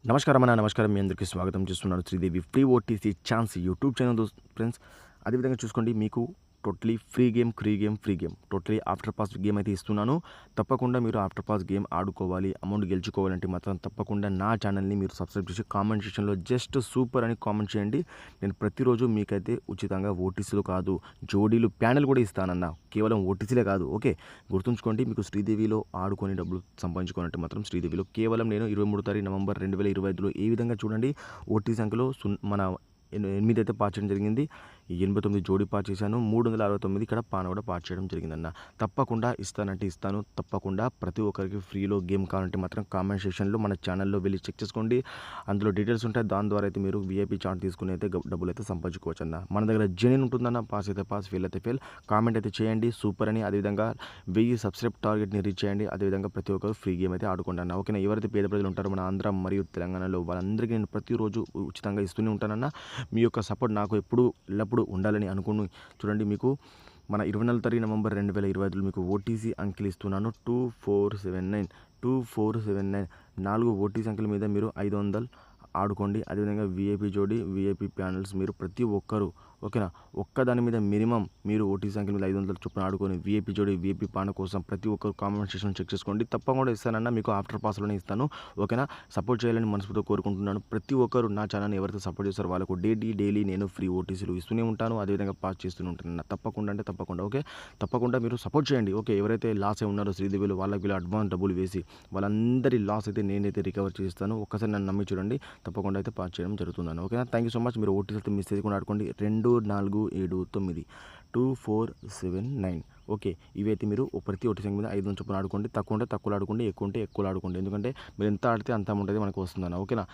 నమస్కారం అన్న నమస్కారం మీ అందరికీ స్వాగతం చేస్తున్నాను Sridevi free OTC chance YouTube channel friends. అదేవిధంగా చూసుకోండి, మీకు totally free game totally after pass game అయితే ఇస్తున్నాను. తప్పకుండా మీరు ఆఫ్టర్ పాస్ గేమ్ ఆడుకోవాలి, అమౌంట్ గెలుచుకోవాలంటే మాత్రం తప్పకుండా నా ఛానల్ని మీరు సబ్స్క్రైబ్ చేసి కామెంట్ సెక్షన్లో జస్ట్ సూపర్ అని కామెంట్ చేయండి. నేను ప్రతిరోజు మీకైతే ఉచితంగా ఓటీసీలు కాదు, జోడీలు ప్యానెల్ కూడా ఇస్తానన్న. కేవలం ఓటీసీలే కాదు, ఓకే. గుర్తుంచుకోండి, మీకు శ్రీదేవిలో ఆడుకొని డబ్బులు సంపాదించుకోవాలంటే మాత్రం శ్రీదేవిలో కేవలం నేను 23 తారీఖు నవంబర్ 2025లో ఏ విధంగా చూడండి, ఓటీసీ సంఖ్యలో మన 8 అయితే పాస్ చేయడం జరిగింది. 89 జోడీ పాస్ చేశాను. 369 ఇక్కడ పాన కూడా పాస్ చేయడం జరిగిందన్న. తప్పకుండా ఇస్తానంటే ఇస్తాను. తప్పకుండా ప్రతి ఒక్కరికి ఫ్రీలో గేమ్ కావాలంటే మాత్రం కామెంట్ సెక్షన్లో మన ఛానల్లో వెళ్ళి చెక్ చేసుకోండి. అందులో డీటెయిల్స్ ఉంటాయి. దాని ద్వారా అయితే మీరు వీఐపీ చార్ట్ తీసుకుని అయితే డబ్బులు అయితే సంపాదించుకోవచ్చు అన్న. మన దగ్గర జెన్యూన్ ఉంటుందన్న. పాస్ అయితే పాస్, ఫెయిల్ అయితే ఫెయిల్. కామెంట్ అయితే చేయండి సూపర్ అని. అదేవిధంగా 1000 సబ్స్క్రైబ్ టార్గెట్ని రీచ్ చేయండి. అదేవిధంగా ప్రతి ఒక్కరు ఫ్రీ గేమ్ అయితే ఆడుకోండి అన్న. ఓకేనా. ఎవరైతే పేద ప్రజలు ఉంటారో మన ఆంధ్ర మరియు తెలంగాణలో వాళ్ళందరికీ నేను ప్రతిరోజు ఉచితంగా ఇస్తూనే ఉంటానన్న. మీ యొక్క సపోర్ట్ నాకు ఎల్లప్పుడూ ఉండాలని అనుకుని చూడండి, మీకు మన 24 తారీఖు నవంబర్ 2025లో మీకు ఓటీసీ అంకెలు ఇస్తున్నాను. 2479 4 ఓటీసీ అంకెల మీద మీరు 500 ఆడుకోండి. అదేవిధంగా వీఐపీ జోడీ, వీఐపీ ప్యానల్స్ మీరు ప్రతి ఒక్కరు, ఓకేనా, ఒక్కదాని మీద మినిమం మీరు ఓటీసీ అంకెల మీద 500 చొప్పున ఆడుకొని వీఐపీ జోడీ, వీఐపీ పాన కోసం ప్రతి ఒక్కరు కామెంట్ సెక్షన్ చెక్ చేసుకోండి. తప్పకుండా ఇస్తానన్నా. మీకు ఆఫ్టర్ పాస్లోనే ఇస్తాను, ఓకేనా. సపోర్ట్ చేయాలని మనస్ఫూర్తిగా కోరుకుంటున్నాను. ప్రతి ఒక్కరు నా ఛానల్ని ఎవరైతే సపోర్ట్ చేస్తారో వాళ్ళకు డైలీ నేను ఫ్రీ ఓటీసీలు ఇస్తూనే ఉంటాను. అదేవిధంగా పాస్ చేస్తూనే ఉంటాను. తప్పకుండా అంటే తప్పకుండా, ఓకే. తప్పకుండా మీరు సపోర్ట్ చేయండి, ఓకే. ఎవరైతే లాస్ అయి ఉన్నారో శ్రీదేవిలో వాళ్ళకి అడ్వాన్స్ డబ్బులు వేసి వాళ్ళందరి లాస్ అయితే నేనైతే రికవర్ చేస్తాను. ఒక్కసారి నన్ను నమ్మి చూడండి, తప్పకుండా అయితే పాస్ చేయడం జరుగుతుందని, ఓకేనా. Thank you so much. మీరు ఓటీసీ అయితే మిస్ చేయకుండా ఆడుకోండి. 2479 2479, ఓకే. ఇవైతే మీరు ప్రతి ఓటీసీ మీద 500 చొప్పున ఆడుకోండి. తక్కువ ఉంటే తక్కువ ఆడుకోండి, ఎక్కువ ఉంటే ఎక్కువ ఆడుకోండి. ఎందుకంటే మీరు ఎంత ఆడితే అంత ఉంటుంది మనకు వస్తుందన్న, ఓకేనా.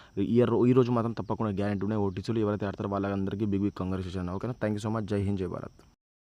ఈ రోజు మాత్రం తప్పకుండా గ్యారెంటీ ఉన్నాయి ఓటీసీలు. ఎవరైతే ఆడతారో వాళ్ళందరికీ బిగ్ కంగ్రాచులేషన్, ఓకేనా. Thank you so much. జై హింద్, జై భారత్.